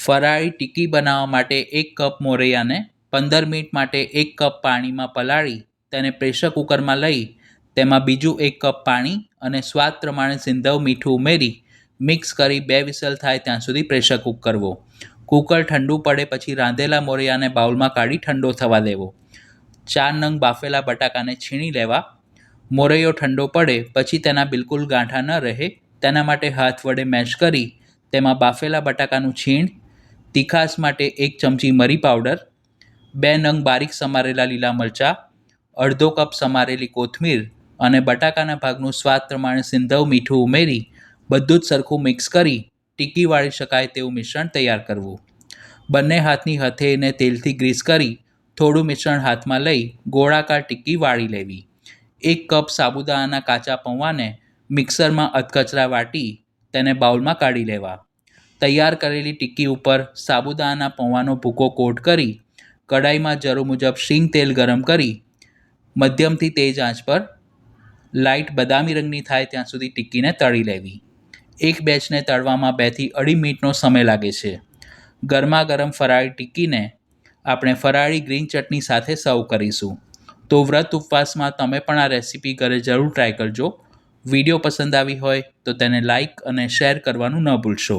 ફરાળી ટિક્કી બનાવવા માટે 1 કપ મોરૈયાને 15 મિનિટ માટે 1 કપ પાણીમાં પલાળી તેને પ્રેશર કુકરમાં લઈ તેમાં બીજું 1 કપ પાણી અને સ્વાદ પ્રમાણે સિંધવ મીઠું ઉમેરી મિક્સ કરી 2 વિસલ થાય ત્યાં સુધી પ્રેશર કૂક કરવો. કુકર ઠંડુ પડે પછી રાંધેલા મોરૈયાને બાઉલમાં કાઢી ઠંડો થવા દેવો. 4 નંગ બાફેલા બટાકાને છીણી લેવા. મોરૈયો ઠંડો પડે પછી તેના બિલકુલ ગાંઠા ન રહે તેના માટે હાથ વડે મેશ કરી તેમાં બાફેલા બટાકાનું છીણ, તીખાસ માટે 1 ચમચી મરી પાવડર, 2 નંગ બારીક સમારેલા લીલા મરચાં, અડધો કપ સમારેલી કોથમીર અને બટાકાના ભાગનું સ્વાદ પ્રમાણે સિંધવ મીઠું ઉમેરી બધું જ સરખું મિક્સ કરી ટિક્કી વાળી શકાય તેવું મિશ્રણ તૈયાર કરવું. બંને હાથની હથેળીને તેલથી ગ્રીસ કરી થોડું મિશ્રણ હાથમાં લઈ ગોળાકાર ટિક્કી વાળી લેવી. 1 કપ સાબુદાણાના કાચા પૌવાને મિક્સરમાં અધકચરા વાટી તેને બાઉલમાં કાઢી લેવા. તૈયાર કરેલી ટિક્કી ઉપર સાબુદાણાના પૌવાનો ભૂકો કોટ કરી કડાઈમાં જરૂર મુજબ શીંગ તેલ ગરમ કરી મધ્યમથી તેજ આંચ પર લાઇટ બદામી રંગની થાય ત્યાં સુધી ટિક્કીને તળી લેવી. એક બેચને તળવામાં 2 થી 2.5 મિનિટનો સમય લાગે છે. ગરમા ગરમ ફરાળી ટિક્કીને આપણે ફરાળી ગ્રીન ચટણી સાથે સર્વ કરીશું. તો વ્રત ઉપવાસમાં તમે પણ આ રેસીપી ઘરે જરૂર ટ્રાય કરજો. વિડીયો પસંદ આવી હોય તો તેને લાઇક અને શેર કરવાનું ન ભૂલશો.